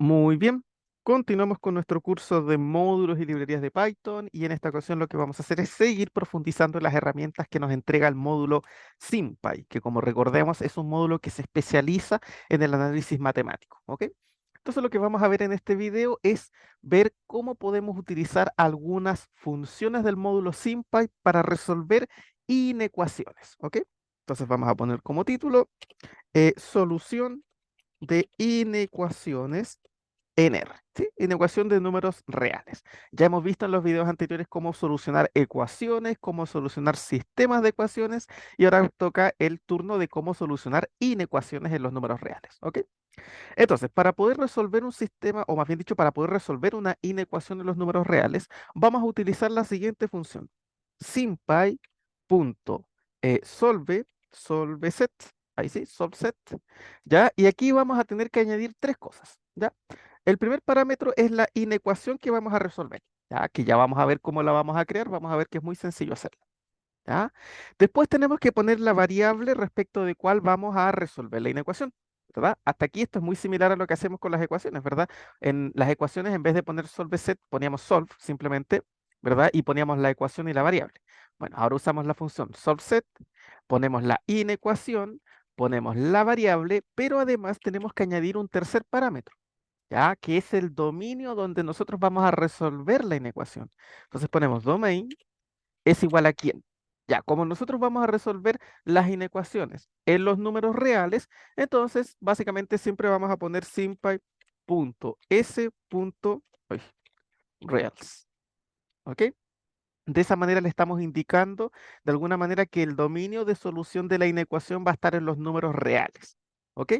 Muy bien, continuamos con nuestro curso de módulos y librerías de Python y en esta ocasión lo que vamos a hacer es seguir profundizando en las herramientas que nos entrega el módulo SymPy, que como recordemos es un módulo que se especializa en el análisis matemático, ¿ok? Entonces lo que vamos a ver en este video es ver cómo podemos utilizar algunas funciones del módulo SymPy para resolver inecuaciones, ¿ok? Entonces vamos a poner como título solución de inecuaciones en R, ¿sí? Inecuación de números reales. Ya hemos visto en los videos anteriores cómo solucionar ecuaciones, cómo solucionar sistemas de ecuaciones y ahora toca el turno de cómo solucionar inecuaciones en los números reales, ¿ok? Entonces, para poder resolver un sistema, o más bien dicho, para poder resolver una inecuación en los números reales, vamos a utilizar la siguiente función. Solve set, ahí sí, solveset, ¿ya? Y aquí vamos a tener que añadir tres cosas, ¿ya? El primer parámetro es la inecuación que vamos a resolver, ¿ya? Que ya vamos a ver cómo la vamos a crear, vamos a ver que es muy sencillo hacerla, ¿ya? Después tenemos que poner la variable respecto de cuál vamos a resolver la inecuación, ¿verdad? Hasta aquí esto es muy similar a lo que hacemos con las ecuaciones, ¿verdad? En las ecuaciones, en vez de poner solve set, poníamos solve simplemente, ¿verdad? Y poníamos la ecuación y la variable. Bueno, ahora usamos la función solve set, ponemos la inecuación, ponemos la variable, pero además tenemos que añadir un tercer parámetro, ¿ya? Que es el dominio donde nosotros vamos a resolver la inecuación. Entonces ponemos domain es igual a quién. Ya, como nosotros vamos a resolver las inecuaciones en los números reales, entonces básicamente siempre vamos a poner simpy.s.reals. ¿Ok? De esa manera le estamos indicando de alguna manera que el dominio de solución de la inecuación va a estar en los números reales. ¿Ok?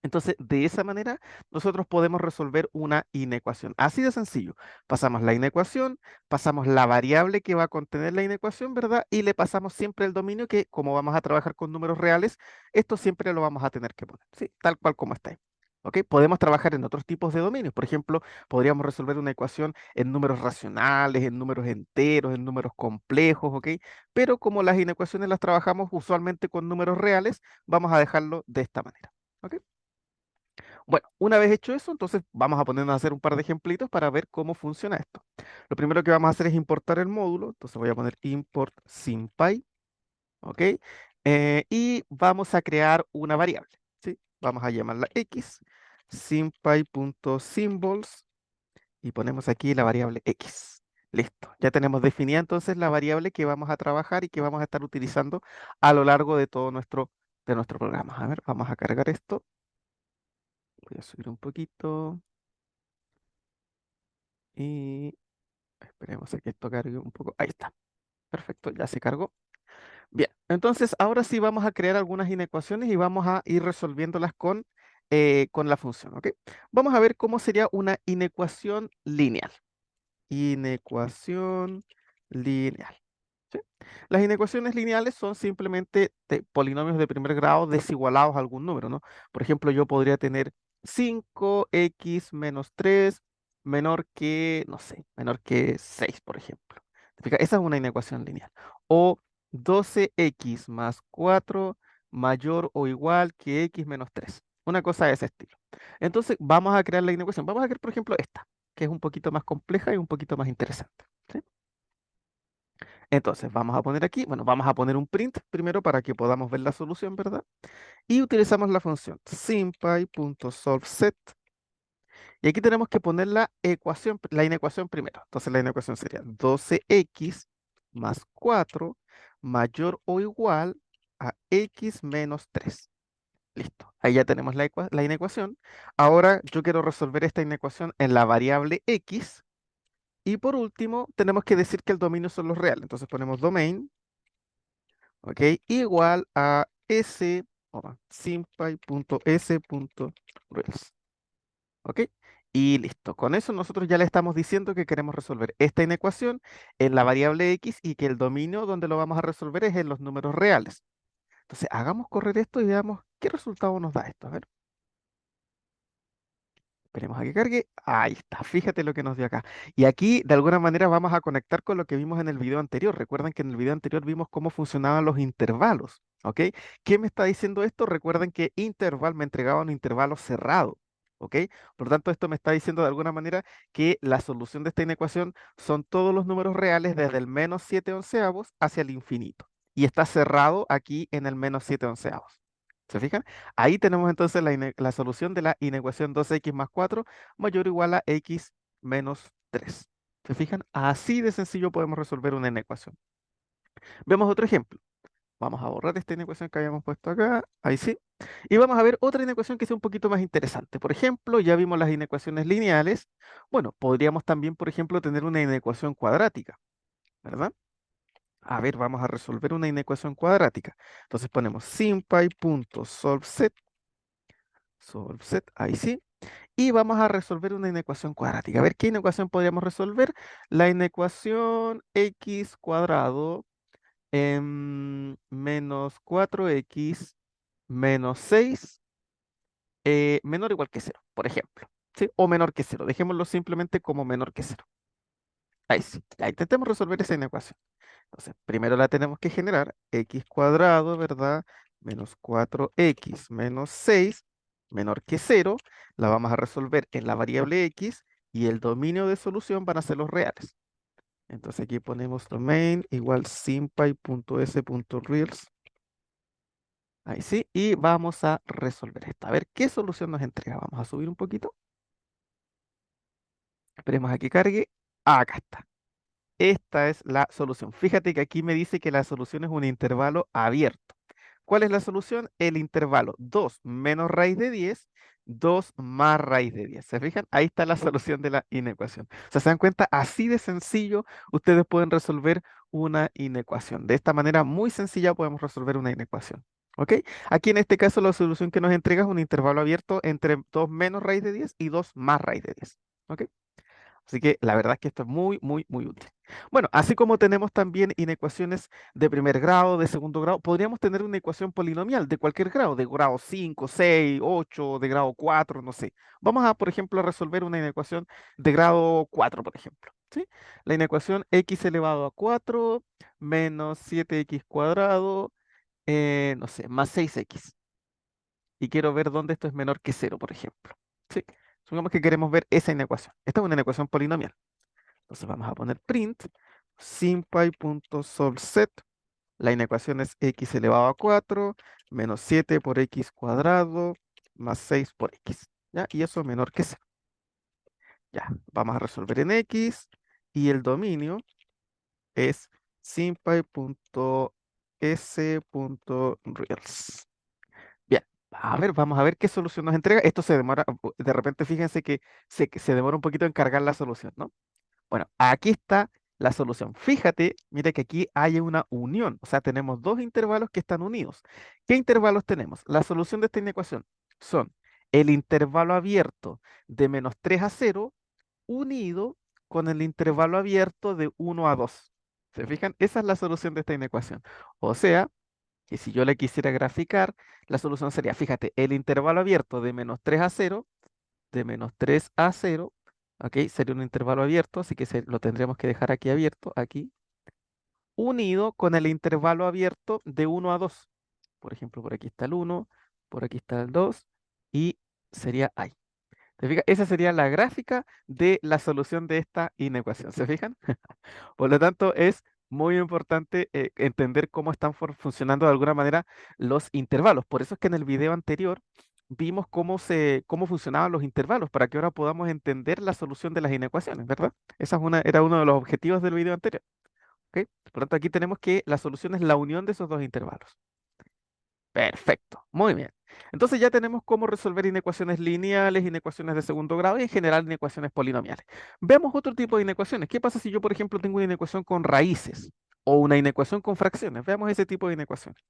Entonces, de esa manera, nosotros podemos resolver una inecuación. Así de sencillo. Pasamos la inecuación, pasamos la variable que va a contener la inecuación, ¿verdad? Y le pasamos siempre el dominio que, como vamos a trabajar con números reales, esto siempre lo vamos a tener que poner, ¿sí? Tal cual como está ahí. ¿Ok? Podemos trabajar en otros tipos de dominios. Por ejemplo, podríamos resolver una ecuación en números racionales, en números enteros, en números complejos, ¿ok? Pero como las inecuaciones las trabajamos usualmente con números reales, vamos a dejarlo de esta manera. ¿Ok? Bueno, una vez hecho eso, entonces vamos a ponernos a hacer un par de ejemplitos para ver cómo funciona esto. Lo primero que vamos a hacer es importar el módulo, entonces voy a poner import simpy, ¿ok? Y vamos a crear una variable, ¿sí? Vamos a llamarla x, simpy.symbols, y ponemos aquí la variable x. Listo, ya tenemos definida entonces la variable que vamos a trabajar y que vamos a estar utilizando a lo largo de todo de nuestro programa. A ver, vamos a cargar esto. Voy a subir un poquito. Y esperemos a que esto cargue un poco. Ahí está. Perfecto, ya se cargó. Bien, entonces ahora sí vamos a crear algunas inecuaciones y vamos a ir resolviéndolas con la función, ¿ok? Vamos a ver cómo sería una inecuación lineal. Inecuación lineal. ¿Sí? Las inecuaciones lineales son simplemente polinomios de primer grado desigualados a algún número, ¿no? Por ejemplo, yo podría tener 5x menos 3 menor que, no sé, menor que 6, por ejemplo. ¿Te fijas? Esa es una inecuación lineal. O 12x más 4 mayor o igual que x menos 3. Una cosa de ese estilo. Entonces, vamos a crear la inecuación. Vamos a crear, por ejemplo, esta, que es un poquito más compleja y un poquito más interesante. ¿Sí? Entonces, vamos a poner aquí, bueno, vamos a poner un print primero para que podamos ver la solución, ¿verdad? Y utilizamos la función simpy.solveset. Y aquí tenemos que poner la ecuación, la inecuación primero. Entonces, la inecuación sería 12x más 4 mayor o igual a x menos 3. Listo. Ahí ya tenemos la inecuación. Ahora yo quiero resolver esta inecuación en la variable x. Y por último, tenemos que decir que el dominio son los reales. Entonces ponemos domain. ¿Ok? Igual a s, simpy.s.reals. ¿Ok? Y listo. Con eso nosotros ya le estamos diciendo que queremos resolver esta inecuación en la variable x y que el dominio donde lo vamos a resolver es en los números reales. Entonces, hagamos correr esto y veamos qué resultado nos da esto. A ver. Esperemos a que cargue. Ahí está, fíjate lo que nos dio acá. Y aquí, de alguna manera, vamos a conectar con lo que vimos en el video anterior. Recuerden que en el video anterior vimos cómo funcionaban los intervalos, ¿ok? ¿Qué me está diciendo esto? Recuerden que interval me entregaba un intervalo cerrado. ¿Ok? Por lo tanto, esto me está diciendo de alguna manera que la solución de esta inecuación son todos los números reales desde el menos 7 onceavos hacia el infinito. Y está cerrado aquí en el menos 7 onceavos. ¿Se fijan? Ahí tenemos entonces la solución de la inecuación 2x más 4 mayor o igual a x menos 3. ¿Se fijan? Así de sencillo podemos resolver una inecuación. Vemos otro ejemplo. Vamos a borrar esta inecuación que habíamos puesto acá. Ahí sí. Y vamos a ver otra inecuación que sea un poquito más interesante. Por ejemplo, ya vimos las inecuaciones lineales. Bueno, podríamos también, por ejemplo, tener una inecuación cuadrática, ¿verdad? A ver, vamos a resolver una inecuación cuadrática. Entonces ponemos simpy.solveset, solveset, ahí sí. Y vamos a resolver una inecuación cuadrática. A ver, ¿qué inecuación podríamos resolver? La inecuación x cuadrado menos 4x menos 6 menor o igual que cero, por ejemplo. ¿Sí? O menor que cero. Dejémoslo simplemente como menor que cero. Ahí sí. Ya intentemos resolver esa inecuación. Entonces, primero la tenemos que generar. X cuadrado, ¿verdad? Menos 4x menos 6 menor que cero. La vamos a resolver en la variable x y el dominio de solución van a ser los reales. Entonces aquí ponemos domain igual simpy.s.reals. Ahí sí, y vamos a resolver esto. A ver qué solución nos entrega. Vamos a subir un poquito. Esperemos a que cargue. Acá está. Esta es la solución. Fíjate que aquí me dice que la solución es un intervalo abierto. ¿Cuál es la solución? El intervalo 2 menos raíz de 10, 2 más raíz de 10. ¿Se fijan? Ahí está la solución de la inecuación. O sea, ¿se dan cuenta? Así de sencillo ustedes pueden resolver una inecuación. De esta manera muy sencilla podemos resolver una inecuación. ¿Ok? Aquí en este caso la solución que nos entrega es un intervalo abierto entre 2 menos raíz de 10 y 2 más raíz de 10. ¿Ok? Así que la verdad es que esto es muy, muy, muy útil. Bueno, así como tenemos también inecuaciones de primer grado, de segundo grado, podríamos tener una ecuación polinomial de cualquier grado, de grado 5, 6, 8, de grado 4, no sé. Vamos a, por ejemplo, a resolver una inecuación de grado 4, por ejemplo. ¿Sí? La inecuación x elevado a 4 menos 7x cuadrado, no sé, más 6x. Y quiero ver dónde esto es menor que cero, por ejemplo. ¿Sí? Supongamos que queremos ver esa inecuación. Esta es una inecuación polinomial. Entonces vamos a poner print simpy.solveset. La inecuación es x elevado a 4 menos 7 por x cuadrado más 6 por x. ¿Ya? Y eso es menor que cero. Ya, vamos a resolver en x y el dominio es simpy.s.reals. Bien, a ver, vamos a ver qué solución nos entrega. Esto se demora, de repente fíjense que se demora un poquito en cargar la solución, ¿no? Bueno, aquí está la solución. Fíjate, mira que aquí hay una unión, o sea, tenemos dos intervalos que están unidos. ¿Qué intervalos tenemos? La solución de esta inecuación son el intervalo abierto de menos 3 a 0 unido con el intervalo abierto de 1 a 2. ¿Se fijan? Esa es la solución de esta inecuación. O sea, que si yo le quisiera graficar, la solución sería, fíjate, el intervalo abierto de menos 3 a 0 de menos 3 a 0, ¿ok? Sería un intervalo abierto, así que lo tendríamos que dejar aquí abierto, aquí, unido con el intervalo abierto de 1 a 2. Por ejemplo, por aquí está el 1, por aquí está el 2 y sería ahí. ¿Se fija? Esa sería la gráfica de la solución de esta inecuación. ¿Se fijan? Por lo tanto, es muy importante entender cómo están funcionando de alguna manera los intervalos. Por eso es que en el video anterior vimos cómo funcionaban los intervalos, para que ahora podamos entender la solución de las inecuaciones, ¿verdad? Era uno de los objetivos del video anterior. ¿Ok? Por lo tanto, aquí tenemos que la solución es la unión de esos dos intervalos. Perfecto, muy bien. Entonces ya tenemos cómo resolver inecuaciones lineales, inecuaciones de segundo grado y en general inecuaciones polinomiales. Veamos otro tipo de inecuaciones. ¿Qué pasa si yo, por ejemplo, tengo una inecuación con raíces o una inecuación con fracciones? Veamos ese tipo de inecuaciones.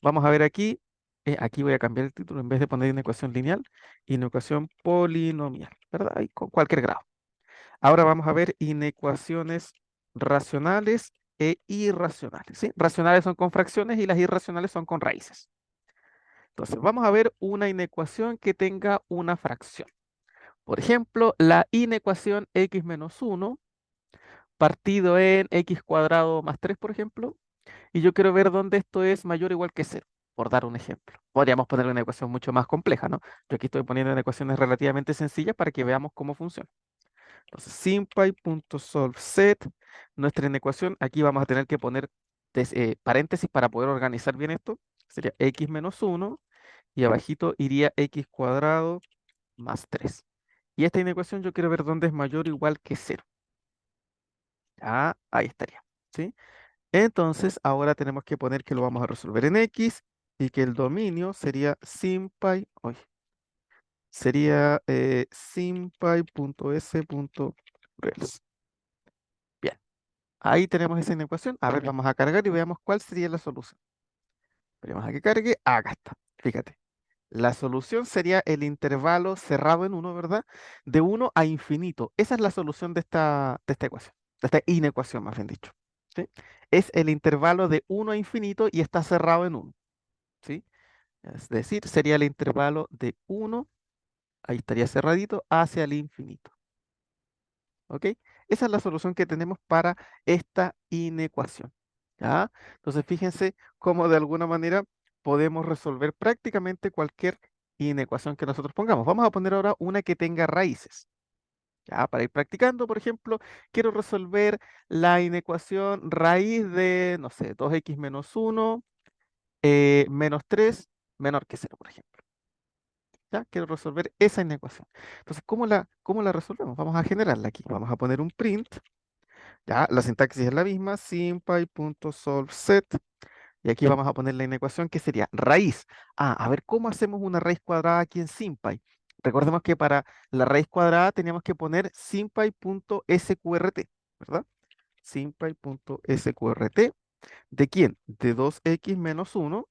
Vamos a ver aquí. Aquí voy a cambiar el título en vez de poner inecuación lineal, inecuación polinomial, ¿verdad? Ahí con cualquier grado. Ahora vamos a ver inecuaciones racionales e irracionales, ¿sí? Racionales son con fracciones y las irracionales son con raíces. Entonces, vamos a ver una inecuación que tenga una fracción. Por ejemplo, la inecuación x menos 1 partido en x cuadrado más 3, por ejemplo, y yo quiero ver dónde esto es mayor o igual que cero. por dar un ejemplo. Podríamos poner una ecuación mucho más compleja, ¿no? Yo aquí estoy poniendo en ecuaciones relativamente sencillas para que veamos cómo funciona. Entonces, simpy.solve set, nuestra inecuación, aquí vamos a tener que poner paréntesis para poder organizar bien esto. Sería x menos 1 y abajito iría x cuadrado más 3. Y esta inecuación yo quiero ver dónde es mayor o igual que 0. Ya, ahí estaría. ¿Sí? Entonces, ahora tenemos que poner que lo vamos a resolver en x y que el dominio sería simpy, uy, sería simpy.s.rels. Bien, ahí tenemos esa inecuación. A ver, vamos a cargar y veamos cuál sería la solución. Esperemos a que cargue. Acá está. Fíjate. La solución sería el intervalo cerrado en uno, ¿verdad? De uno a infinito. Esa es la solución de esta ecuación, de esta inecuación, más bien dicho. ¿Sí? Es el intervalo de uno a infinito y está cerrado en uno. ¿Sí? Es decir, sería el intervalo de uno, ahí estaría cerradito, hacia el infinito. ¿Ok? Esa es la solución que tenemos para esta inecuación. ¿Ya? Entonces, fíjense cómo de alguna manera podemos resolver prácticamente cualquier inecuación que nosotros pongamos. Vamos a poner ahora una que tenga raíces. ¿Ya? Para ir practicando, por ejemplo, quiero resolver la inecuación raíz de, no sé, 2x menos 1 menos 3 menor que 0, por ejemplo. ¿Ya? Quiero resolver esa inecuación. Entonces, ¿cómo la resolvemos? Vamos a generarla aquí. Vamos a poner un print. Ya, la sintaxis es la misma, simpy.solveSet. Y aquí vamos a poner la inecuación que sería raíz. A ver, ¿cómo hacemos una raíz cuadrada aquí en simpy? Recordemos que para la raíz cuadrada teníamos que poner simpy.sqrt, ¿verdad? Simpy.sqrt. ¿De quién? De 2x menos 1.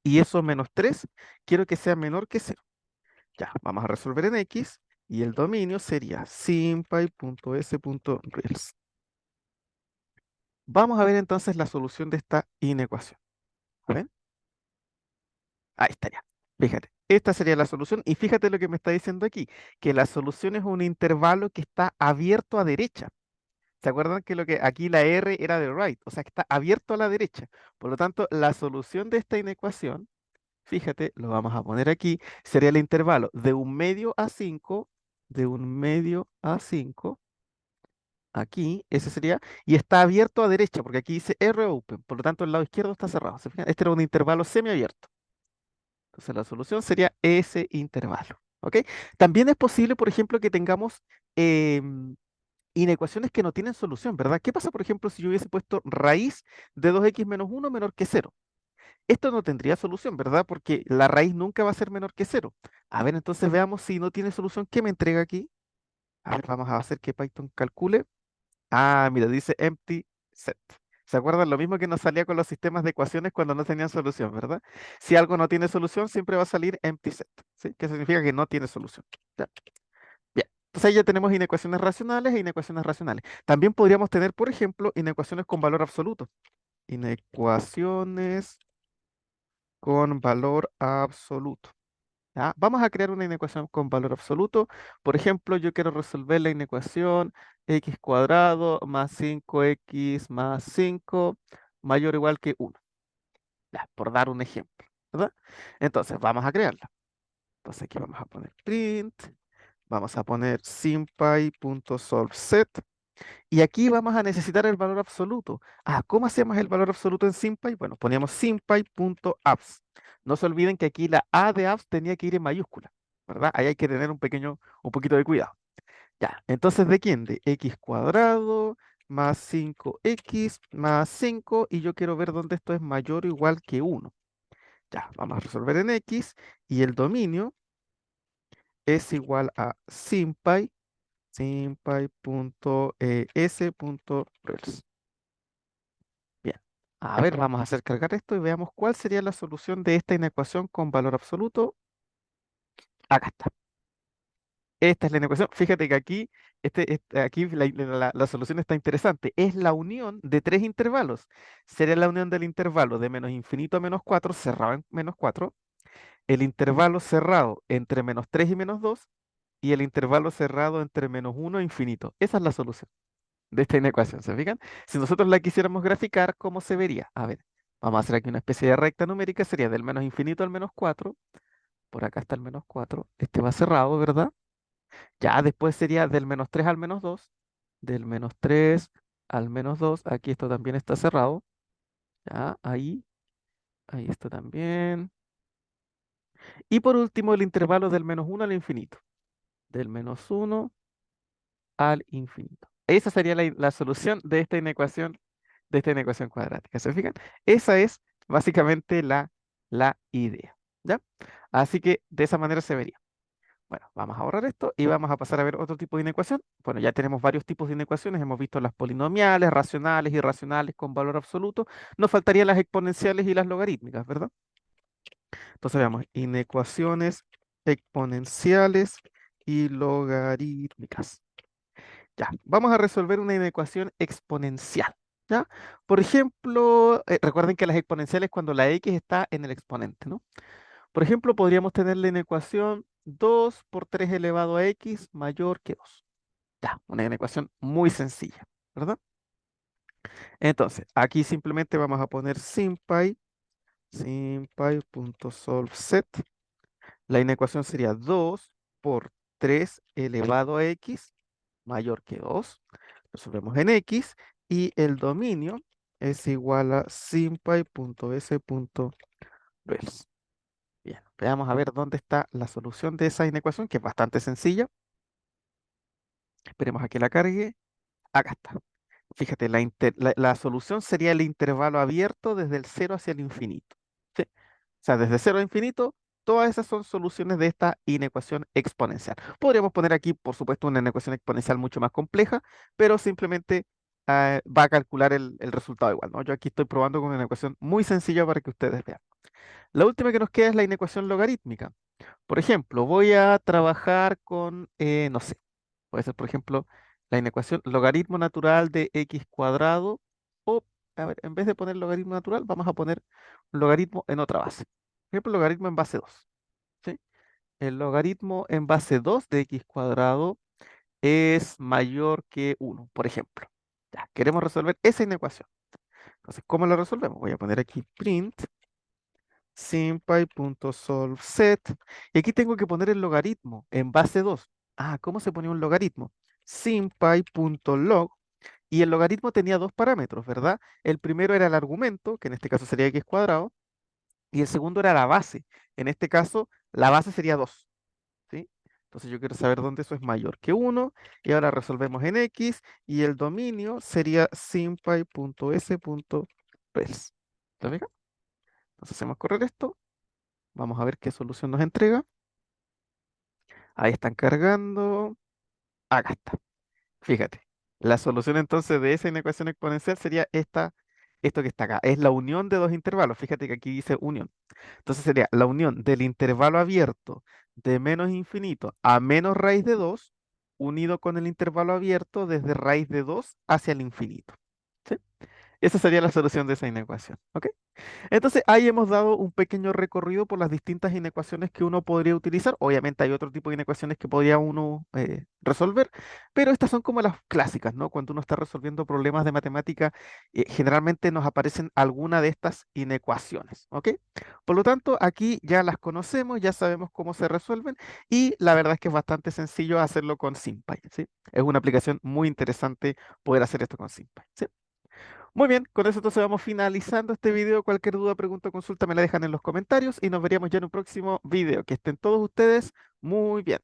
Y eso menos 3 quiero que sea menor que 0. Ya, vamos a resolver en X y el dominio sería simpy.s.reals. Vamos a ver entonces la solución de esta inecuación. ¿Ven? Ahí estaría. Fíjate, esta sería la solución y fíjate lo que me está diciendo aquí, que la solución es un intervalo que está abierto a derecha. ¿Se acuerdan que lo que aquí la R era de right? O sea, que está abierto a la derecha. Por lo tanto, la solución de esta inecuación, fíjate, lo vamos a poner aquí, sería el intervalo de un medio a 5, de un medio a 5. Aquí, ese sería, y está abierto a derecha, porque aquí dice R open, por lo tanto el lado izquierdo está cerrado. ¿Se fijan? Este era un intervalo semiabierto. Entonces la solución sería ese intervalo. ¿Ok? También es posible, por ejemplo, que tengamos inecuaciones que no tienen solución, ¿verdad? ¿Qué pasa, por ejemplo, si yo hubiese puesto raíz de 2x menos 1 menor que 0? Esto no tendría solución, ¿verdad? Porque la raíz nunca va a ser menor que 0. A ver, entonces veamos si no tiene solución. ¿Qué me entrega aquí? A ver, vamos a hacer que Python calcule. Ah, mira, dice empty set. ¿Se acuerdan? Lo mismo que nos salía con los sistemas de ecuaciones cuando no tenían solución, ¿verdad? Si algo no tiene solución, siempre va a salir empty set, ¿sí? Que significa que no tiene solución. ¿Ya? Bien. Entonces ahí ya tenemos inecuaciones racionales e inecuaciones racionales. También podríamos tener, por ejemplo, inecuaciones con valor absoluto. Inecuaciones con valor absoluto. ¿Ya? Vamos a crear una inecuación con valor absoluto. Por ejemplo, yo quiero resolver la inecuación x cuadrado más 5x más 5 mayor o igual que 1. Ya, por dar un ejemplo, ¿verdad? Entonces, vamos a crearla. Entonces, aquí vamos a poner print, vamos a poner simpy.solveSet y aquí vamos a necesitar el valor absoluto. ¿Cómo hacemos el valor absoluto en simpy? Bueno, poníamos simpy.abs. No se olviden que aquí la A de abs tenía que ir en mayúscula, ¿verdad? Ahí hay que tener un poquito de cuidado. Ya, entonces, ¿de quién? De x cuadrado más 5x más 5 y yo quiero ver dónde esto es mayor o igual que 1. Ya, vamos a resolver en x y el dominio es igual a simpy, simpy.s.rels. Bien, a ver, vamos a hacer cargar esto y veamos cuál sería la solución de esta inecuación con valor absoluto. Acá está. Esta es la inecuación. Fíjate que aquí la solución está interesante. Es la unión de tres intervalos. Sería la unión del intervalo de menos infinito a menos 4 cerrado en menos 4, el intervalo cerrado entre menos 3 y menos 2 y el intervalo cerrado entre menos 1 e infinito. Esa es la solución de esta inecuación. ¿Se fijan? Si nosotros la quisiéramos graficar, ¿cómo se vería? A ver. Vamos a hacer aquí una especie de recta numérica, sería del menos infinito al menos 4. Por acá está el menos 4. Este va cerrado, ¿verdad? Ya después sería del menos 3 al menos 2. Del menos 3 al menos 2. Aquí esto también está cerrado. Ya, ahí está también. Y por último, el intervalo del menos 1 al infinito. Del menos 1 al infinito. Esa sería la solución de esta inecuación cuadrática. ¿Se fijan? Esa es básicamente la idea. ¿Ya? Así que de esa manera se vería. Bueno, vamos a borrar esto y vamos a pasar a ver otro tipo de inecuación. Bueno, ya tenemos varios tipos de inecuaciones. Hemos visto las polinomiales, racionales, irracionales con valor absoluto. Nos faltarían las exponenciales y las logarítmicas, ¿verdad? Entonces veamos, inecuaciones exponenciales y logarítmicas. Ya, vamos a resolver una inecuación exponencial. ¿Ya? Por ejemplo, recuerden que las exponenciales cuando la x está en el exponente, ¿no? Por ejemplo, podríamos tener la inecuación 2 por 3 elevado a x mayor que 2. Ya, una inecuación muy sencilla, ¿verdad? Entonces, aquí simplemente vamos a poner simpy.solveset. La inecuación sería 2 por 3 elevado a x mayor que 2. Resolvemos en x y el dominio es igual a simpy.s.res. Bien, veamos a ver dónde está la solución de esa inecuación, que es bastante sencilla. Esperemos a que la cargue. Acá está. Fíjate, la solución sería el intervalo abierto desde el cero hacia el infinito. ¿Sí? O sea, desde cero a infinito, todas esas son soluciones de esta inecuación exponencial. Podríamos poner aquí, por supuesto, una inecuación exponencial mucho más compleja, pero simplemente va a calcular el resultado igual, ¿no? Yo aquí estoy probando con una ecuación muy sencilla para que ustedes vean. La última que nos queda es la inecuación logarítmica. Por ejemplo, voy a trabajar con, no sé, puede ser, por ejemplo, la inecuación logaritmo natural de x cuadrado, o, a ver, en vez de poner logaritmo natural, vamos a poner logaritmo en otra base. Por ejemplo, logaritmo en base 2. ¿Sí? El logaritmo en base 2 de x cuadrado es mayor que 1, por ejemplo. Ya, queremos resolver esa inecuación. Entonces, ¿cómo la resolvemos? Voy a poner aquí print simpy.solveset. Y aquí tengo que poner el logaritmo en base 2. Ah, ¿cómo se pone un logaritmo? Simpy.log. Y el logaritmo tenía dos parámetros, ¿verdad? El primero era el argumento, que en este caso sería x cuadrado, y el segundo era la base. En este caso, la base sería 2. ¿Sí? Entonces yo quiero saber dónde eso es mayor que 1. Y ahora resolvemos en x, y el dominio sería simpy.s.res. ¿Te fijas? Entonces hacemos correr esto. Vamos a ver qué solución nos entrega. Ahí están cargando. Acá está. Fíjate. La solución entonces de esa inecuación exponencial sería esto que está acá. Es la unión de dos intervalos. Fíjate que aquí dice unión. Entonces sería la unión del intervalo abierto de menos infinito a menos raíz de 2 unido con el intervalo abierto desde raíz de 2 hacia el infinito. ¿Sí? Esa sería la solución de esa inecuación. ¿Ok? Entonces, ahí hemos dado un pequeño recorrido por las distintas inecuaciones que uno podría utilizar. Obviamente hay otro tipo de inecuaciones que podría uno resolver, pero estas son como las clásicas, ¿no? Cuando uno está resolviendo problemas de matemática, generalmente nos aparecen alguna de estas inecuaciones, ¿ok? Por lo tanto, aquí ya las conocemos, ya sabemos cómo se resuelven y la verdad es que es bastante sencillo hacerlo con SymPy, ¿sí? Es una aplicación muy interesante poder hacer esto con SymPy, ¿sí? Muy bien, con eso entonces vamos finalizando este video. Cualquier duda, pregunta o consulta me la dejan en los comentarios y nos veríamos ya en un próximo video. Que estén todos ustedes muy bien.